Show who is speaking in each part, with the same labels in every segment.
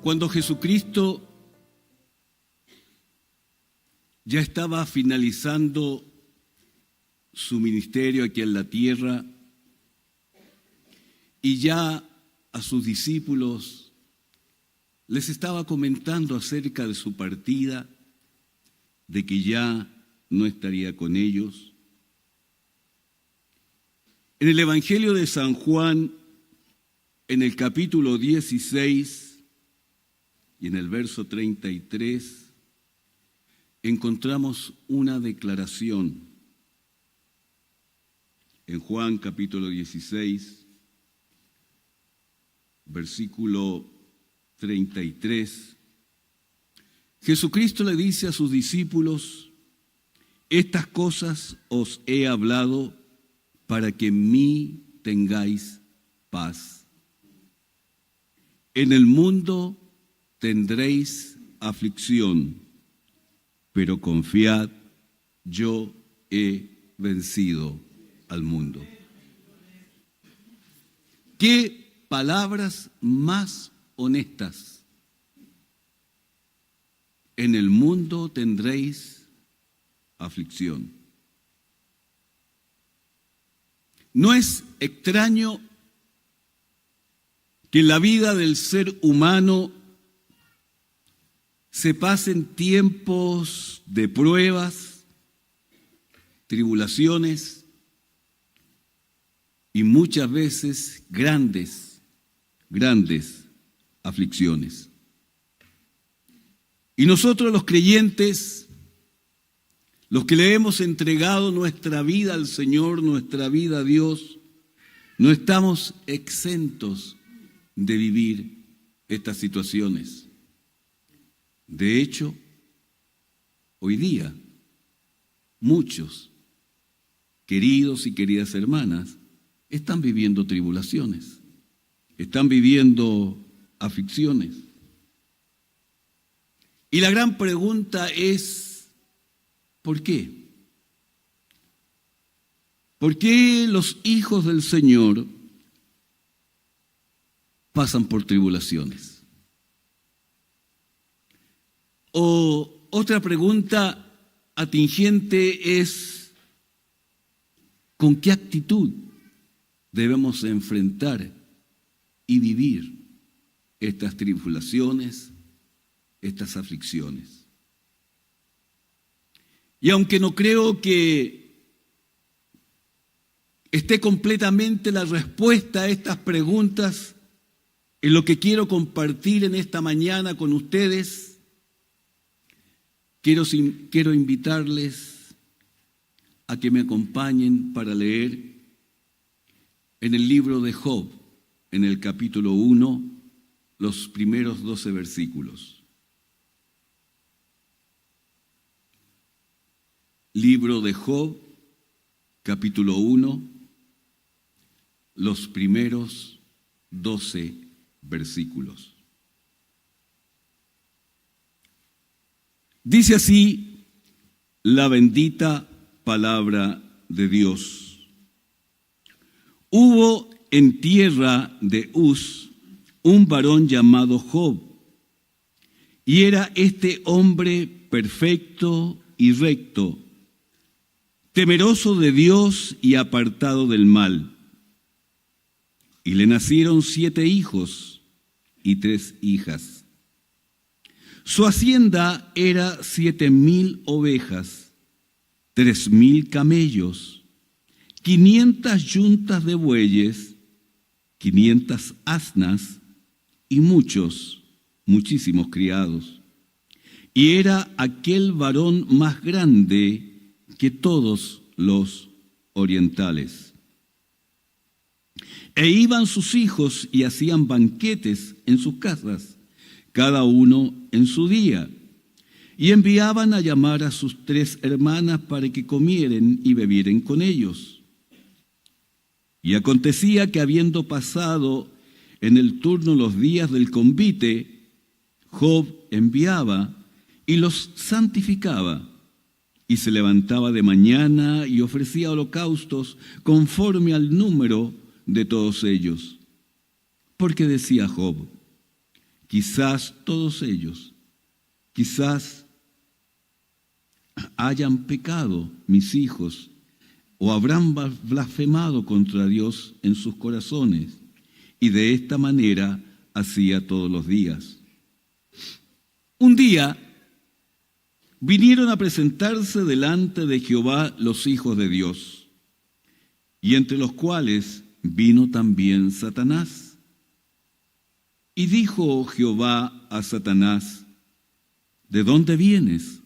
Speaker 1: Cuando Jesucristo ya estaba finalizando su ministerio aquí en la tierra y ya a sus discípulos les estaba comentando acerca de su partida, de que ya no estaría con ellos. En el Evangelio de San Juan, en el capítulo 16 y en el verso 33, encontramos una declaración. En Juan capítulo 16, versículo 33, Jesucristo le dice a sus discípulos: estas cosas os he hablado para que en mí tengáis paz. En el mundo tendréis aflicción, pero confiad, yo he vencido al mundo. ¿Qué palabras más honestas? En el mundo tendréis aflicción. No es extraño que en la vida del ser humano se pasen tiempos de pruebas, tribulaciones y muchas veces grandes aflicciones. Y nosotros los creyentes, los que le hemos entregado nuestra vida al Señor, nuestra vida a Dios, no estamos exentos de vivir estas situaciones. De hecho, hoy día, muchos queridos y queridas hermanas están viviendo tribulaciones, están viviendo aflicciones. Y la gran pregunta es, ¿por qué? ¿Por qué los hijos del Señor pasan por tribulaciones? O otra pregunta atingente es, ¿con qué actitud debemos enfrentar y vivir estas tribulaciones, estas aflicciones? Y aunque no creo que esté completamente la respuesta a estas preguntas, en lo que quiero compartir en esta mañana con ustedes, quiero invitarles a que me acompañen para leer en el libro de Job, en el capítulo 1, los primeros 12 versículos. Libro de Job, capítulo 1, los primeros 12 versículos. Dice así la bendita palabra de Dios. Hubo en tierra de Uz un varón llamado Job, y era este hombre perfecto y recto, temeroso de Dios y apartado del mal. Y le nacieron 7 hijos y 3 hijas. Su hacienda era 7,000 ovejas, 3,000 camellos, 500 yuntas de bueyes, 500 asnas y muchísimos criados. Y era aquel varón más grande que todos los orientales. E iban sus hijos y hacían banquetes en sus casas, cada uno en su día, y enviaban a llamar a sus 3 hermanas para que comieren y bebieren con ellos. Y acontecía que, habiendo pasado en el turno los días del convite, Job enviaba y los santificaba, y se levantaba de mañana y ofrecía holocaustos conforme al número de todos ellos. Porque decía Job: quizás todos ellos, quizás hayan pecado mis hijos o habrán blasfemado contra Dios en sus corazones. Y de esta manera hacía todos los días. Un día vinieron a presentarse delante de Jehová los hijos de Dios, y entre los cuales vino también Satanás. Y dijo Jehová a Satanás: ¿de dónde vienes?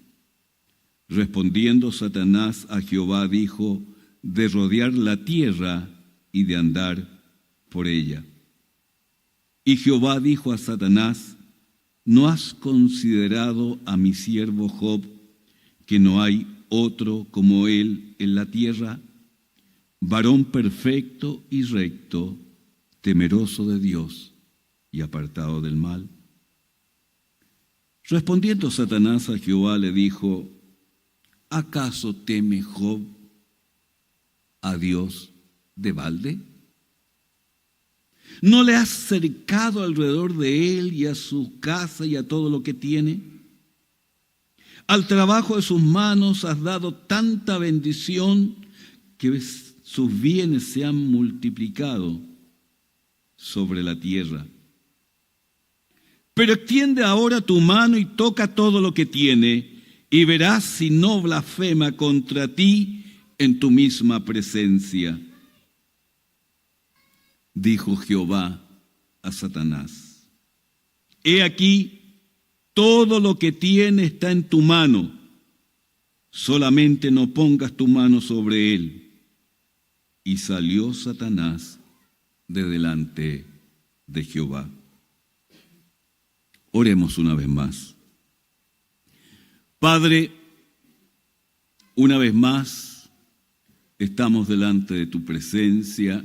Speaker 1: Respondiendo Satanás a Jehová dijo: de rodear la tierra y de andar por ella. Y Jehová dijo a Satanás: ¿no has considerado a mi siervo Job, que no hay otro como él en la tierra, varón perfecto y recto, temeroso de Dios y apartado del mal? Respondiendo Satanás a Jehová le dijo: ¿acaso teme Job a Dios de balde? ¿No le has cercado alrededor de él y a su casa y a todo lo que tiene? Al trabajo de sus manos has dado tanta bendición que sus bienes se han multiplicado sobre la tierra. Pero extiende ahora tu mano y toca todo lo que tiene, y verás si no blasfema contra ti en tu misma presencia. Dijo Jehová a Satanás: he aquí, todo lo que tiene está en tu mano, solamente no pongas tu mano sobre él. Y salió Satanás de delante de Jehová. Oremos una vez más. Padre, una vez más estamos delante de tu presencia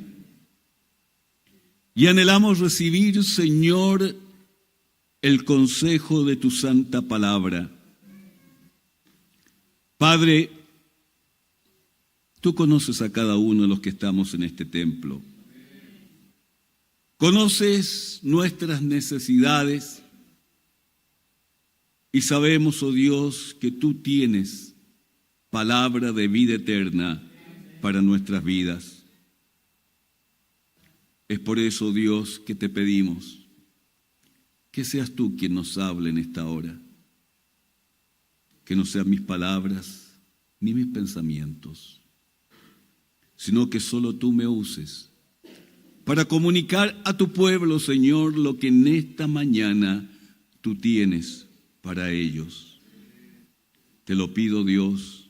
Speaker 1: y anhelamos recibir, Señor, el consejo de tu santa palabra. Padre, tú conoces a cada uno de los que estamos en este templo. Conoces nuestras necesidades y sabemos, oh Dios, que tú tienes palabra de vida eterna para nuestras vidas. Es por eso, Dios, que te pedimos que seas tú quien nos hable en esta hora. Que no sean mis palabras ni mis pensamientos, sino que solo tú me uses para comunicar a tu pueblo, Señor, lo que en esta mañana tú tienes para ellos. Te lo pido, Dios,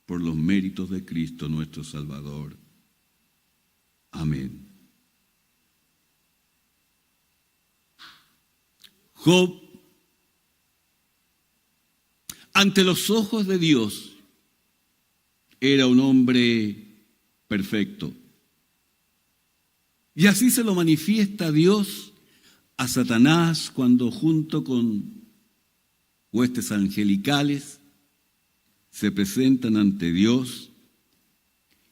Speaker 1: por los méritos de Cristo nuestro Salvador. Amén. Job, ante los ojos de Dios, era un hombre perfecto. Y así se lo manifiesta Dios a Satanás cuando junto con huestes angelicales se presentan ante Dios.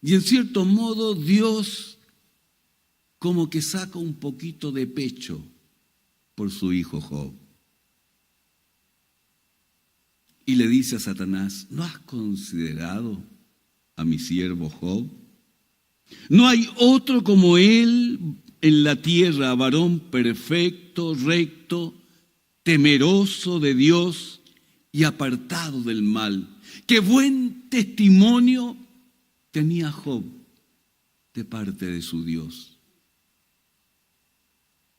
Speaker 1: Y en cierto modo Dios como que saca un poquito de pecho por su hijo Job. Y le dice a Satanás: ¿no has considerado a mi siervo Job? No hay otro como él en la tierra, varón perfecto, recto, temeroso de Dios y apartado del mal. Qué buen testimonio tenía Job de parte de su Dios.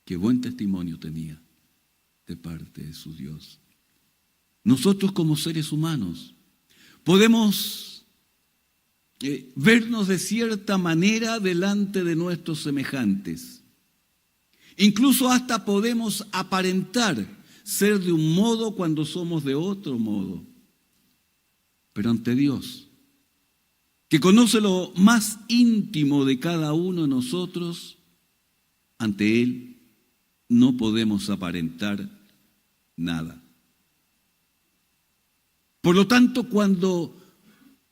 Speaker 1: Qué buen testimonio tenía de parte de su Dios. Nosotros como seres humanos podemos vernos de cierta manera delante de nuestros semejantes. Incluso hasta podemos aparentar ser de un modo cuando somos de otro modo. Pero ante Dios, que conoce lo más íntimo de cada uno de nosotros, ante Él no podemos aparentar nada. Por lo tanto, cuando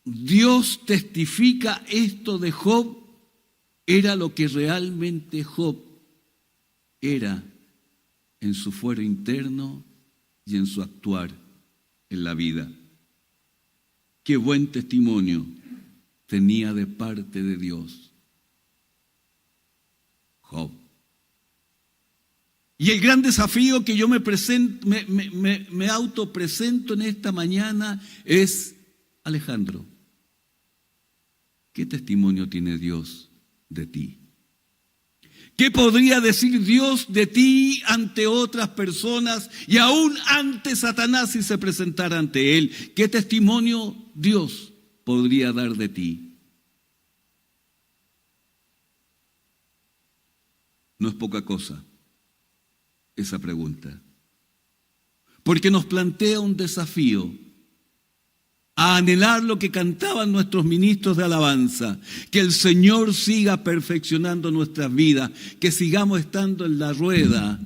Speaker 1: Dios testifica esto de Job, era lo que realmente Job era en su fuero interno y en su actuar en la vida. Qué buen testimonio tenía de parte de Dios Job. Y el gran desafío que yo me autopresento en esta mañana es: Alejandro, ¿qué testimonio tiene Dios de ti? ¿Qué podría decir Dios de ti ante otras personas y aún ante Satanás si se presentara ante él? ¿Qué testimonio Dios podría dar de ti? No es poca cosa esa pregunta, porque nos plantea un desafío a anhelar lo que cantaban nuestros ministros de alabanza, que el Señor siga perfeccionando nuestras vidas, que sigamos estando en la rueda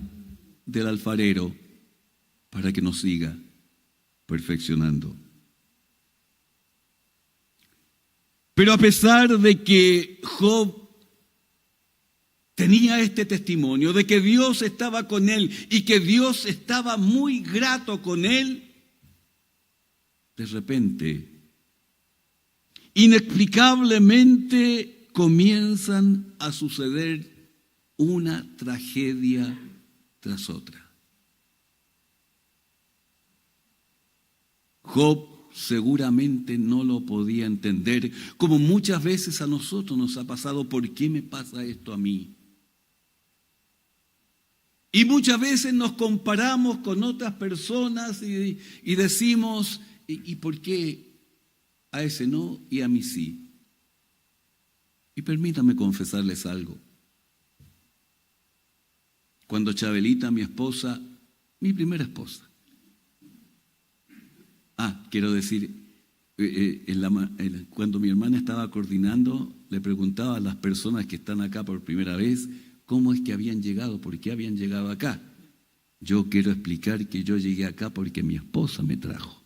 Speaker 1: del alfarero para que nos siga perfeccionando. Pero a pesar de que Job tenía este testimonio de que Dios estaba con él y que Dios estaba muy grato con él, de repente, inexplicablemente comienzan a suceder una tragedia tras otra. Job seguramente no lo podía entender, como muchas veces a nosotros nos ha pasado. ¿Por qué me pasa esto a mí? Y muchas veces nos comparamos con otras personas y decimos: ¿y por qué a ese no y a mí sí? Y permítame confesarles algo. Cuando Chabelita, mi esposa, mi primera esposa, quiero decir, cuando mi hermana estaba coordinando, le preguntaba a las personas que están acá por primera vez cómo es que habían llegado, por qué habían llegado acá. Yo quiero explicar que yo llegué acá porque mi esposa me trajo.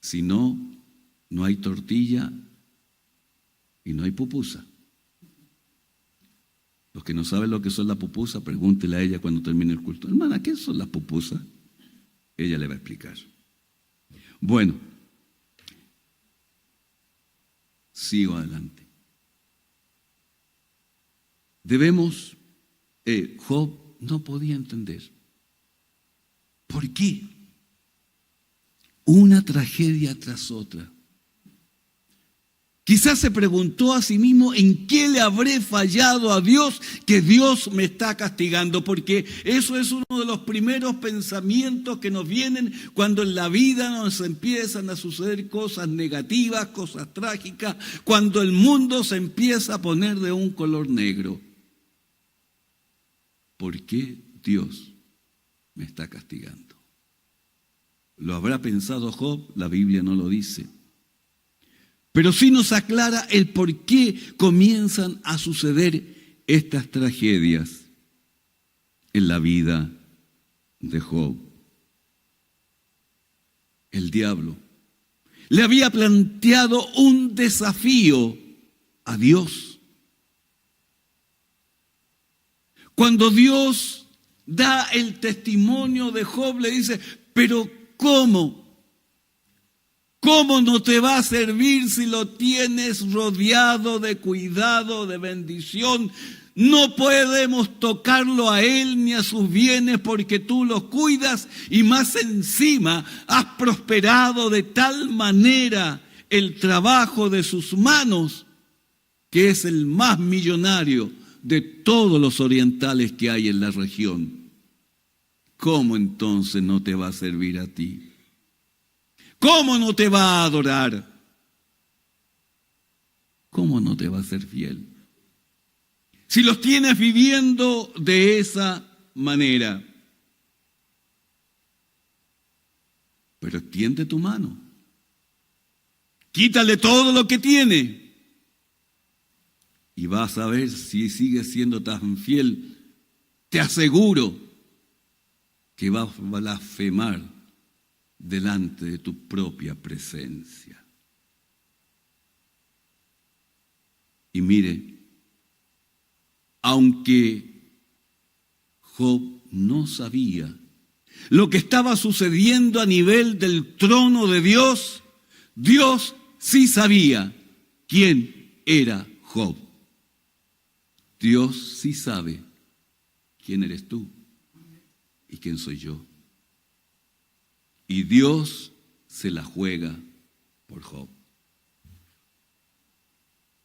Speaker 1: Si no, no hay tortilla y no hay pupusa. Los que no saben lo que son las pupusas, pregúntele a ella cuando termine el culto: hermana, ¿qué son las pupusas? Ella le va a explicar. Bueno, sigo adelante. Job no podía entender. ¿Por qué? Una tragedia tras otra. Quizás se preguntó a sí mismo: ¿en qué le habré fallado a Dios que Dios me está castigando? Porque eso es uno de los primeros pensamientos que nos vienen cuando en la vida nos empiezan a suceder cosas negativas, cosas trágicas, cuando el mundo se empieza a poner de un color negro. ¿Por qué Dios me está castigando? ¿Lo habrá pensado Job? La Biblia no lo dice. Pero sí nos aclara el por qué comienzan a suceder estas tragedias en la vida de Job. El diablo le había planteado un desafío a Dios. Cuando Dios da el testimonio de Job, le dice: pero ¿cómo? ¿Cómo no te va a servir si lo tienes rodeado de cuidado, de bendición? No podemos tocarlo a él ni a sus bienes porque tú los cuidas, y más encima has prosperado de tal manera el trabajo de sus manos que es el más millonario de todos los orientales que hay en la región. ¿Cómo entonces no te va a servir a ti? ¿Cómo no te va a adorar? ¿Cómo no te va a ser fiel? Si los tienes viviendo de esa manera. Pero extiende tu mano. Quítale todo lo que tiene. Y vas a ver si sigues siendo tan fiel. Te aseguro que vas a blasfemar delante de tu propia presencia. Y mire, aunque Job no sabía lo que estaba sucediendo a nivel del trono de Dios, Dios sí sabía quién era Job. Dios sí sabe quién eres tú y quién soy yo. Y Dios se la juega por Job.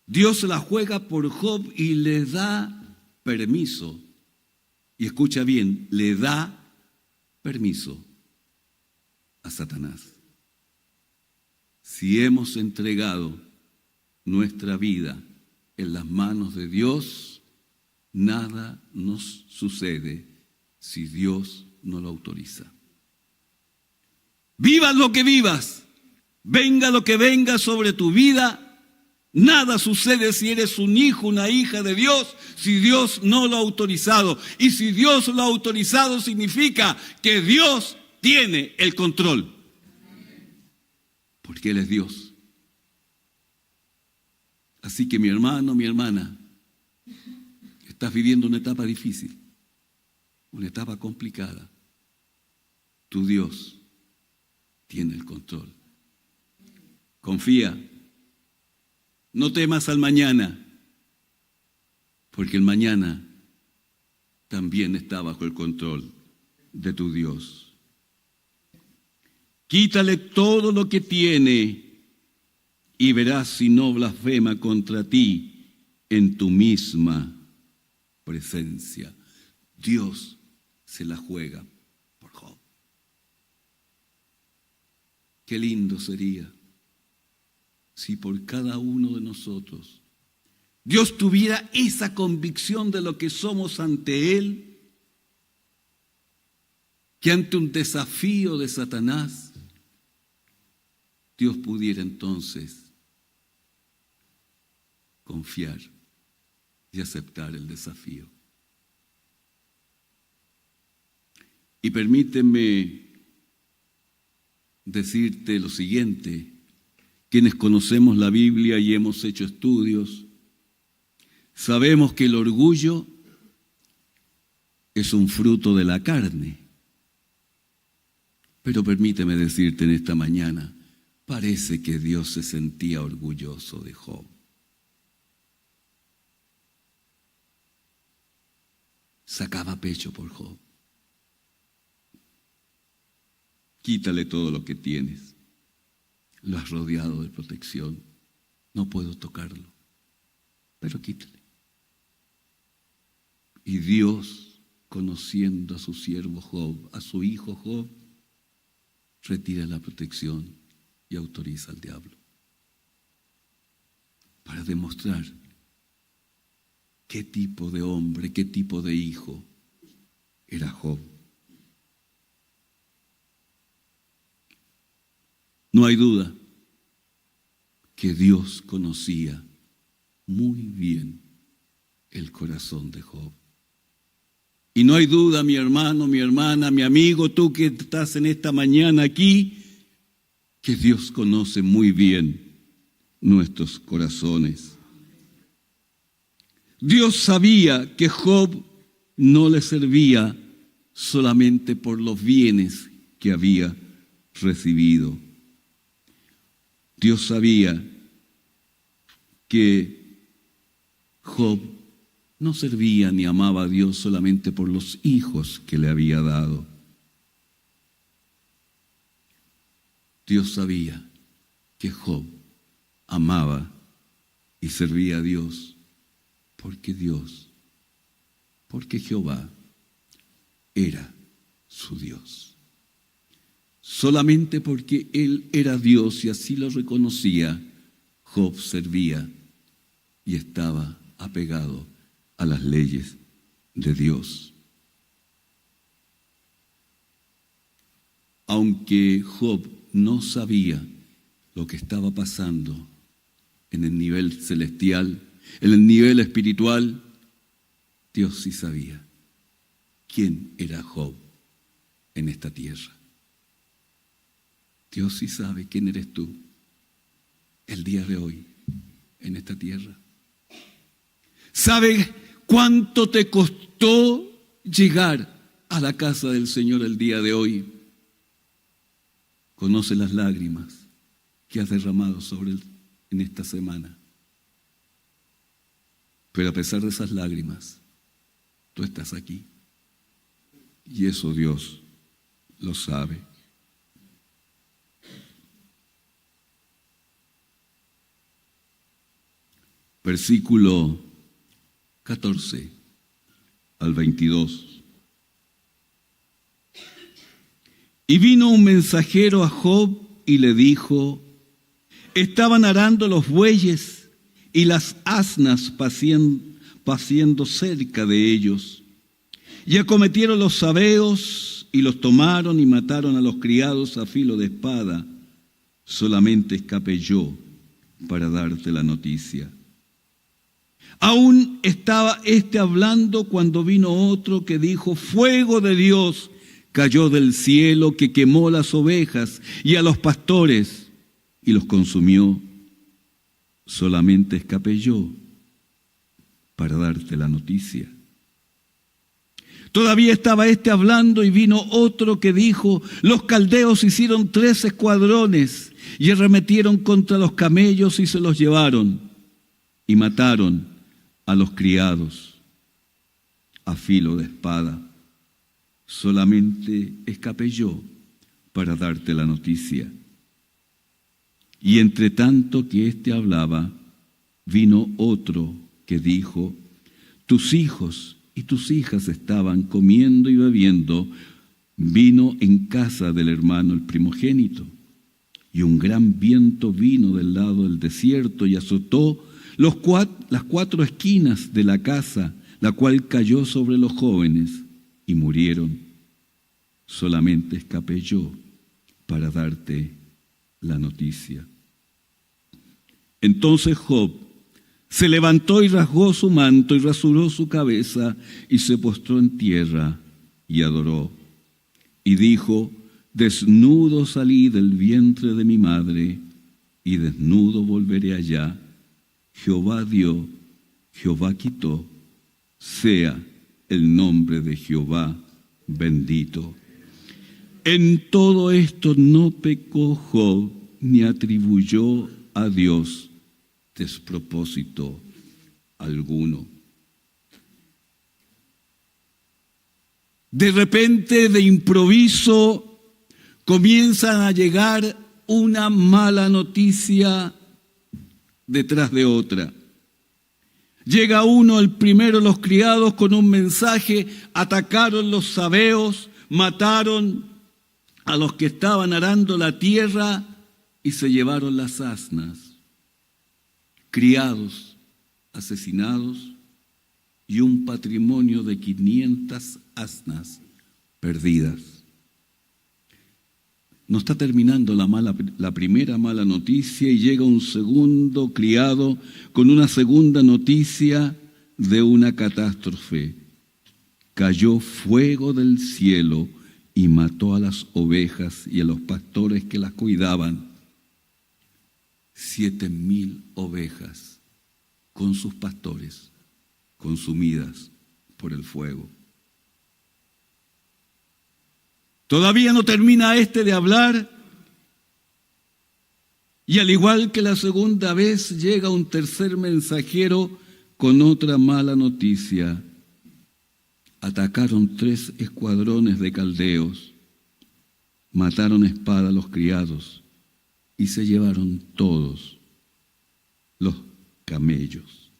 Speaker 1: Dios se la juega por Job y le da permiso. Y escucha bien, le da permiso a Satanás. Si hemos entregado nuestra vida en las manos de Dios, nada nos sucede si Dios no lo autoriza. Vivas lo que vivas, venga lo que venga sobre tu vida, nada sucede si eres un hijo, una hija de Dios, si Dios no lo ha autorizado. Y si Dios lo ha autorizado, significa que Dios tiene el control. Porque Él es Dios. Así que mi hermano, mi hermana, estás viviendo una etapa difícil, una etapa complicada. Tu Dios tiene el control. Confía. No temas al mañana, porque el mañana también está bajo el control de tu Dios. Quítale todo lo que tiene y verás si no blasfema contra ti en tu misma presencia. Dios se la juega por Job. Qué lindo sería si por cada uno de nosotros Dios tuviera esa convicción de lo que somos ante Él, que ante un desafío de Satanás, Dios pudiera entonces confiar y aceptar el desafío. Y permíteme decirte lo siguiente. Quienes conocemos la Biblia y hemos hecho estudios, sabemos que el orgullo es un fruto de la carne. Pero permíteme decirte en esta mañana, parece que Dios se sentía orgulloso de Job. Sacaba pecho por Job. Quítale todo lo que tienes. Lo has rodeado de protección. No puedo tocarlo, pero quítale. Y Dios, conociendo a su siervo Job, a su hijo Job, retira la protección y autoriza al diablo para demostrar qué tipo de hombre, qué tipo de hijo era Job. No hay duda que Dios conocía muy bien el corazón de Job. Y no hay duda, mi hermano, mi hermana, mi amigo, tú que estás en esta mañana aquí, que Dios conoce muy bien nuestros corazones. Dios sabía que Job no le servía solamente por los bienes que había recibido. Dios sabía que Job no servía ni amaba a Dios solamente por los hijos que le había dado. Dios sabía que Job amaba y servía a Dios porque Jehová era su Dios. Solamente porque Él era Dios y así lo reconocía, Job servía y estaba apegado a las leyes de Dios. Aunque Job no sabía lo que estaba pasando en el nivel celestial, en el nivel espiritual, Dios sí sabía quién era Job en esta tierra. Dios sí sabe quién eres tú el día de hoy en esta tierra. Sabe cuánto te costó llegar a la casa del Señor el día de hoy, conoce las lágrimas que has derramado sobre él en esta semana. Pero a pesar de esas lágrimas, tú estás aquí. Y eso Dios lo sabe. Versículo 14 al 22. Y vino un mensajero a Job y le dijo: estaban arando los bueyes y las asnas paciendo cerca de ellos. Y acometieron los sabeos y los tomaron y mataron a los criados a filo de espada. Solamente escapé yo para darte la noticia. Aún estaba hablando cuando vino otro que dijo: fuego de Dios cayó del cielo que quemó las ovejas y a los pastores y los consumió. Solamente escapé yo para darte la noticia. Todavía estaba hablando y vino otro que dijo: los caldeos hicieron 3 escuadrones y arremetieron contra los camellos y se los llevaron y mataron a los criados a filo de espada. Solamente escapé yo para darte la noticia. Y entre tanto que hablaba, vino otro que dijo: tus hijos y tus hijas estaban comiendo y bebiendo vino en casa del hermano el primogénito. Y un gran viento vino del lado del desierto y azotó las 4 esquinas de la casa, la cual cayó sobre los jóvenes y murieron. Solamente escapé yo para darte la noticia. Entonces Job se levantó y rasgó su manto y rasuró su cabeza y se postró en tierra y adoró. Y dijo: desnudo salí del vientre de mi madre y desnudo volveré allá. Jehová dio, Jehová quitó, sea el nombre de Jehová bendito. En todo esto no pecó Job ni atribuyó a Dios despropósito alguno. De repente, de improviso, comienzan a llegar una mala noticia detrás de otra. Llega uno, el primero, los criados, con un mensaje: atacaron los sabeos, mataron a los que estaban arando la tierra y se llevaron las asnas. Criados asesinados y un patrimonio de 500 asnas perdidas. No está terminando la primera mala noticia y llega un segundo criado con una segunda noticia de una catástrofe. Cayó fuego del cielo y mató a las ovejas y a los pastores que las cuidaban. 7,000 ovejas con sus pastores consumidas por el fuego. Todavía no termina de hablar, y al igual que la segunda vez, llega un tercer mensajero con otra mala noticia. Atacaron 3 escuadrones de caldeos, mataron a espada a los criados y se llevaron todos los camellos.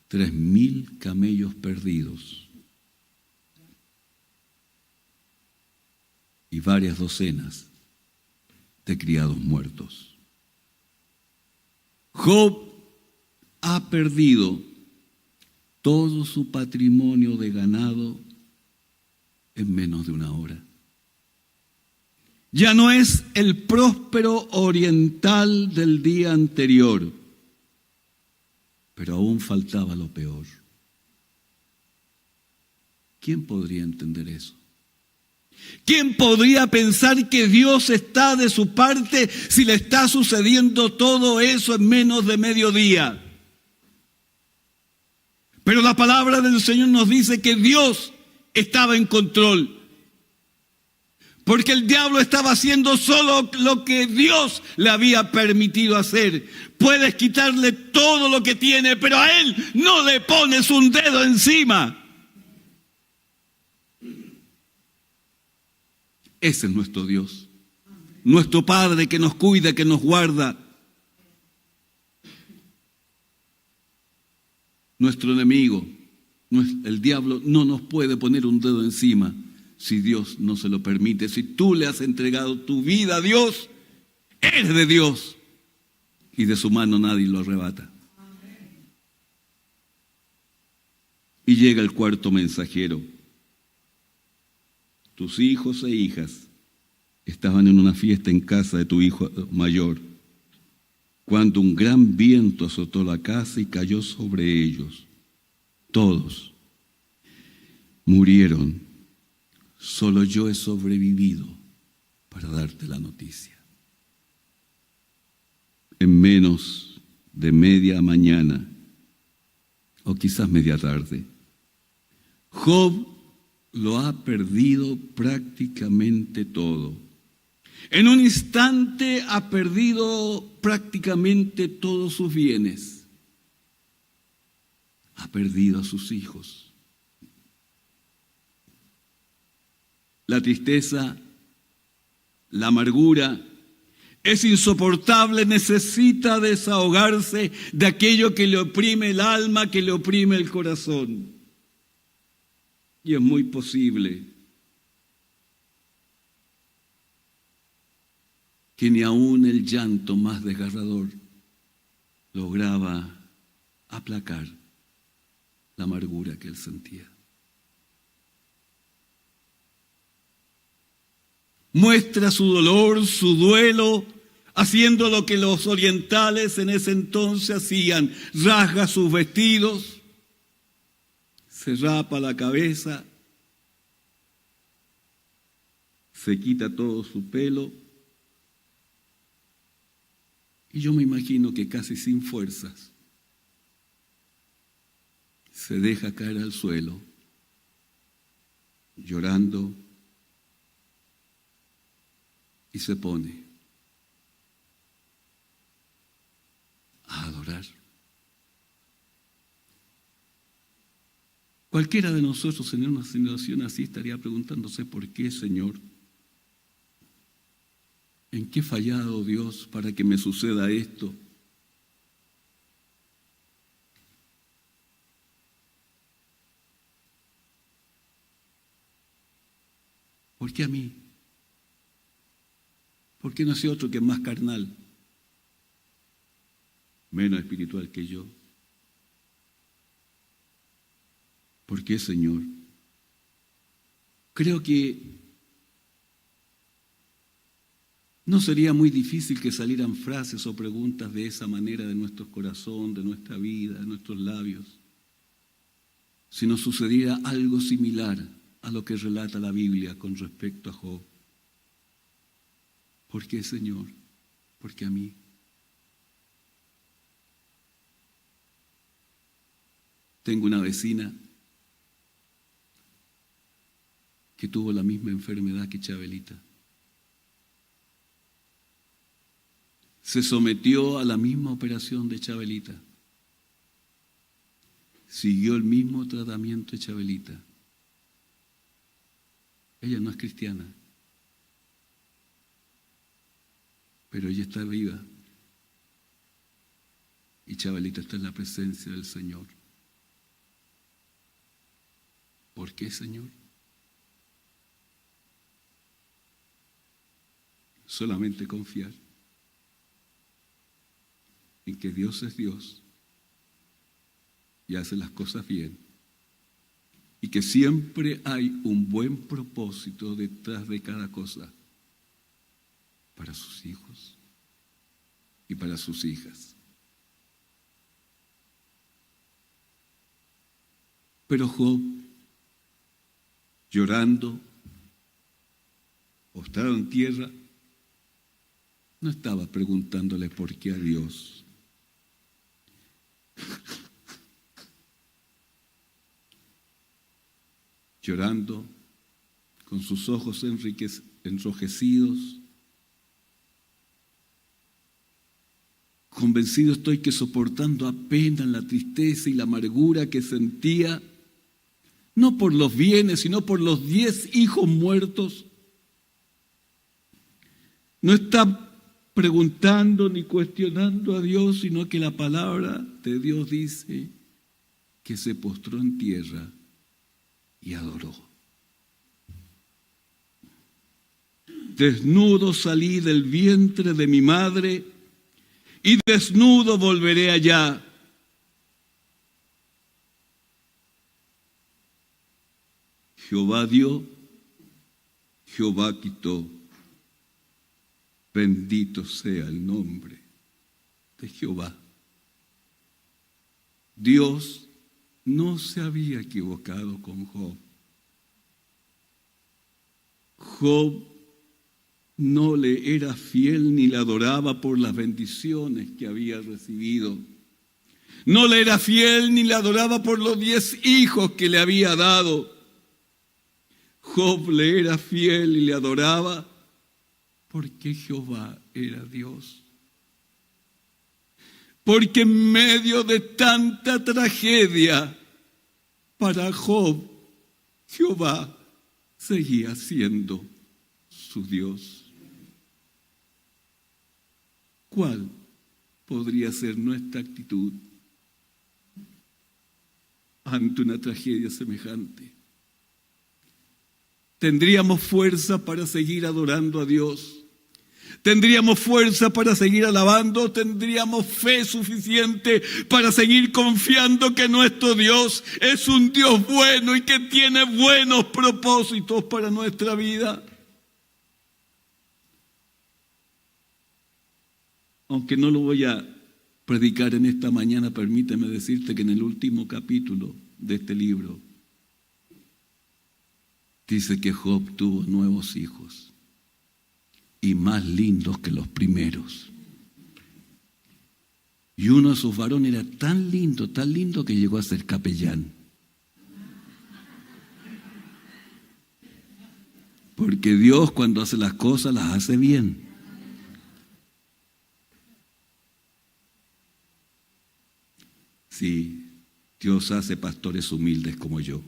Speaker 1: 3,000 camellos perdidos y varias docenas de criados muertos. Job ha perdido todo su patrimonio de ganado en menos de una hora. Ya no es el próspero oriental del día anterior, pero aún faltaba lo peor. ¿Quién podría entender eso? ¿Quién podría pensar que Dios está de su parte si le está sucediendo todo eso en menos de mediodía? Pero la palabra del Señor nos dice que Dios estaba en control. Porque el diablo estaba haciendo solo lo que Dios le había permitido hacer. Puedes quitarle todo lo que tiene, pero a él no le pones un dedo encima. Ese es nuestro Dios. Nuestro Padre que nos cuida, que nos guarda. Nuestro enemigo, el diablo, no nos puede poner un dedo encima si Dios no se lo permite. Si tú le has entregado tu vida a Dios, eres de Dios y de su mano nadie lo arrebata. Y llega el cuarto mensajero. Tus hijos e hijas estaban en una fiesta en casa de tu hijo mayor, cuando un gran viento azotó la casa y cayó sobre ellos. Todos murieron. Solo yo he sobrevivido para darte la noticia. En menos de media mañana, o quizás media tarde, Job lo ha perdido prácticamente todo. En un instante ha perdido prácticamente todos sus bienes. Ha perdido a sus hijos. La tristeza, la amargura, es insoportable, necesita desahogarse de aquello que le oprime el alma, que le oprime el corazón. Y es muy posible que ni aún el llanto más desgarrador lograba aplacar la amargura que él sentía. Muestra su dolor, su duelo, haciendo lo que los orientales en ese entonces hacían. Rasga sus vestidos, se rapa la cabeza, se quita todo su pelo. Y yo me imagino que casi sin fuerzas se deja caer al suelo, llorando, y se pone a adorar. Cualquiera de nosotros en una situación así estaría preguntándose: ¿por qué, Señor? ¿En qué he fallado, Dios, para que me suceda esto? ¿Por qué a mí? ¿Por qué no hace otro que es más carnal, menos espiritual que yo? ¿Por qué, Señor? Creo que no sería muy difícil que salieran frases o preguntas de esa manera de nuestro corazón, de nuestra vida, de nuestros labios, si nos sucediera algo similar a lo que relata la Biblia con respecto a Job. ¿Por qué, Señor? ¿Por qué a mí? Tengo una vecina que tuvo la misma enfermedad que Chabelita. Se sometió a la misma operación de Chabelita. Siguió el mismo tratamiento de Chabelita. Ella no es cristiana, pero ella está viva. Y Chabelita está en la presencia del Señor. ¿Por qué, Señor? Solamente confiar en que Dios es Dios y hace las cosas bien, y que siempre hay un buen propósito detrás de cada cosa para sus hijos y para sus hijas. Pero Job, llorando, postrado en tierra, no estaba preguntándole por qué a Dios. llorando, con sus ojos enrojecidos. Convencido estoy que soportando apenas la tristeza y la amargura que sentía, no por los bienes, sino por los 10 hijos muertos. No está preguntando ni cuestionando a Dios, sino que la palabra de Dios dice que se postró en tierra y adoró. Desnudo salí del vientre de mi madre y desnudo volveré allá. Jehová dio, Jehová quitó. Bendito sea el nombre de Jehová. Dios no se había equivocado con Job. Job no le era fiel ni le adoraba por las bendiciones que había recibido. No le era fiel ni le adoraba por los 10 hijos que le había dado. Job le era fiel y le adoraba porque Jehová era Dios. Porque en medio de tanta tragedia, para Job, Jehová seguía siendo su Dios. ¿Cuál podría ser nuestra actitud ante una tragedia semejante? ¿Tendríamos fuerza para seguir adorando a Dios? ¿Tendríamos fuerza para seguir alabando? ¿Tendríamos fe suficiente para seguir confiando que nuestro Dios es un Dios bueno y que tiene buenos propósitos para nuestra vida? Aunque no lo voy a predicar en esta mañana, permíteme decirte que en el último capítulo de este libro dice que Job tuvo nuevos hijos y más lindos que los primeros. Y uno de sus varones era tan lindo que llegó a ser capellán. Porque Dios cuando hace las cosas las hace bien. Sí, Dios hace pastores humildes como yo.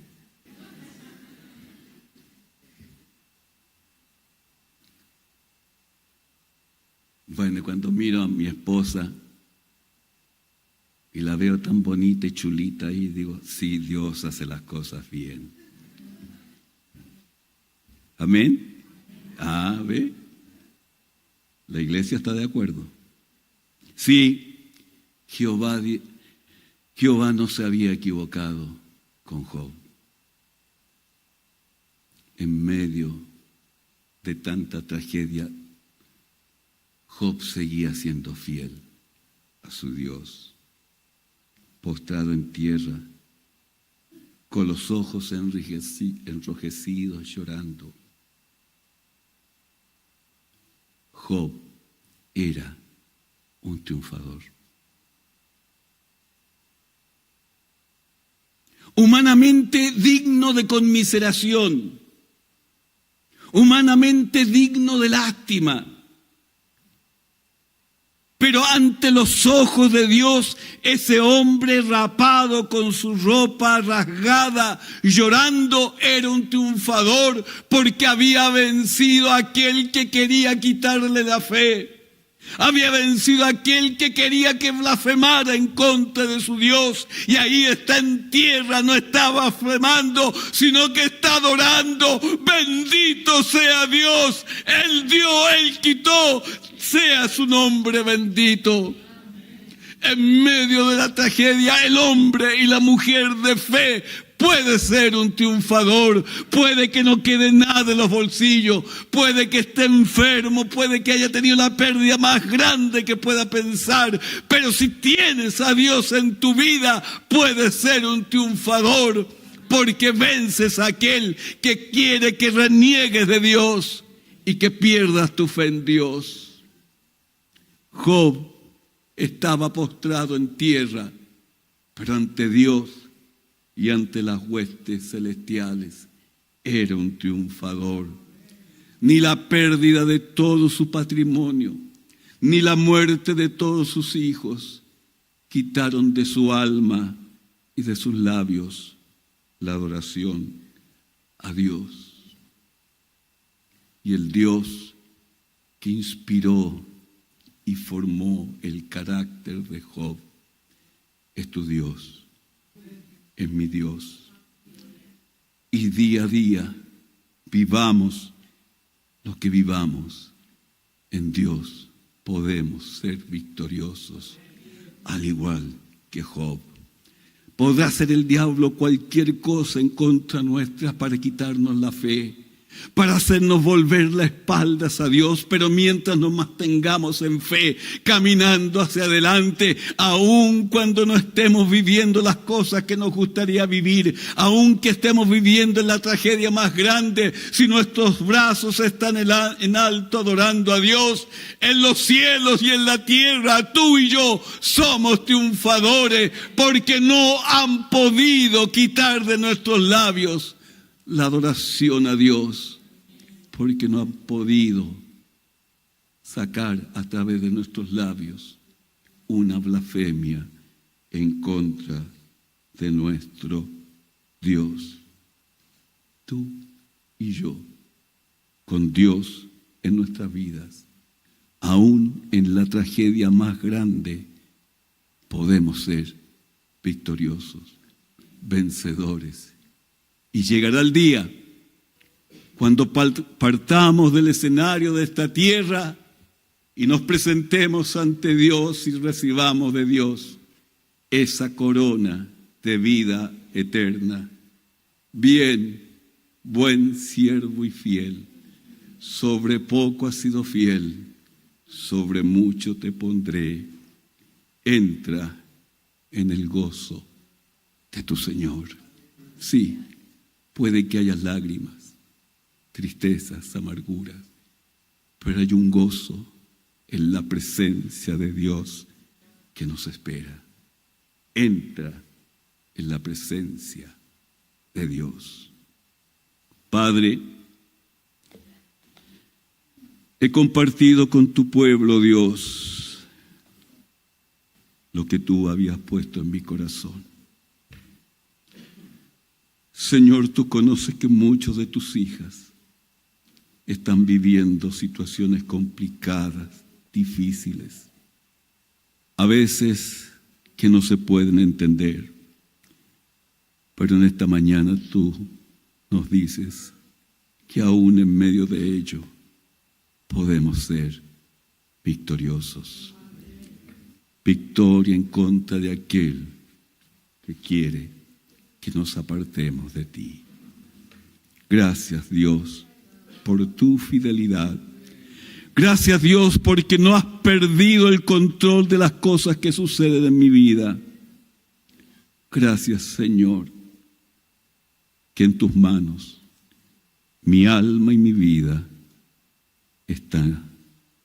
Speaker 1: Bueno, cuando miro a mi esposa y la veo tan bonita y chulita ahí, digo, sí, Dios hace las cosas bien. ¿Amén? ¿Ve? La iglesia está de acuerdo. Sí, Jehová no se había equivocado con Job. En medio de tanta tragedia, Job seguía siendo fiel a su Dios, postrado en tierra, con los ojos enrojecidos, llorando. Job era un triunfador. Humanamente digno de conmiseración, humanamente digno de lástima. Pero ante los ojos de Dios, ese hombre rapado con su ropa rasgada, llorando, era un triunfador porque había vencido a aquel que quería quitarle la fe. Había vencido a aquel que quería que blasfemara en contra de su Dios. Y ahí está en tierra, no está blasfemando, sino que está adorando. Bendito sea Dios. Él dio, Él quitó. Sea su nombre bendito. En medio de la tragedia, el hombre y la mujer de fe puede ser un triunfador. Puede que no quede nada en los bolsillos, puede que esté enfermo, puede que haya tenido la pérdida más grande que pueda pensar, pero si tienes a Dios en tu vida, puedes ser un triunfador, porque vences a aquel que quiere que reniegues de Dios y que pierdas tu fe en Dios. Job estaba postrado en tierra, pero ante Dios y ante las huestes celestiales era un triunfador. Ni la pérdida de todo su patrimonio, ni la muerte de todos sus hijos quitaron de su alma y de sus labios la adoración a Dios. Y el Dios que inspiró y formó el carácter de Job es tu Dios, es mi Dios. Y día a día vivamos lo que vivamos, en Dios podemos ser victoriosos, al igual que Job. Podrá hacer el diablo cualquier cosa en contra nuestra para quitarnos la fe, para hacernos volver las espaldas a Dios, pero mientras nos mantengamos en fe, caminando hacia adelante, aun cuando no estemos viviendo las cosas que nos gustaría vivir, aun que estemos viviendo en la tragedia más grande, si nuestros brazos están en alto adorando a Dios, en los cielos y en la tierra, tú y yo somos triunfadores, porque no han podido quitar de nuestros labios la adoración a Dios, porque no han podido sacar a través de nuestros labios una blasfemia en contra de nuestro Dios. Tú y yo, con Dios en nuestras vidas, aún en la tragedia más grande, podemos ser victoriosos, vencedores. Y llegará el día cuando partamos del escenario de esta tierra y nos presentemos ante Dios y recibamos de Dios esa corona de vida eterna. Bien, buen siervo y fiel, sobre poco has sido fiel, sobre mucho te pondré. Entra en el gozo de tu Señor. Sí. Puede que haya lágrimas, tristezas, amarguras, pero hay un gozo en la presencia de Dios que nos espera. Entra en la presencia de Dios. Padre, he compartido con tu pueblo, Dios, lo que tú habías puesto en mi corazón. Señor, tú conoces que muchos de tus hijas están viviendo situaciones complicadas, difíciles, a veces que no se pueden entender. Pero en esta mañana tú nos dices que aún en medio de ello podemos ser victoriosos. Victoria en contra de aquel que quiere que nos apartemos de ti. Gracias, Dios, por tu fidelidad. Gracias, Dios, porque no has perdido el control de las cosas que suceden en mi vida. Gracias, Señor, que en tus manos mi alma y mi vida están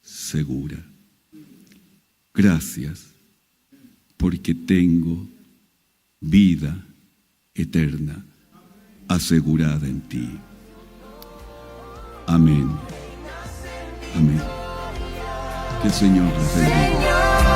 Speaker 1: seguras. Gracias, porque tengo vida eterna asegurada en ti. Amén. Amén. Que el Señor les bendiga.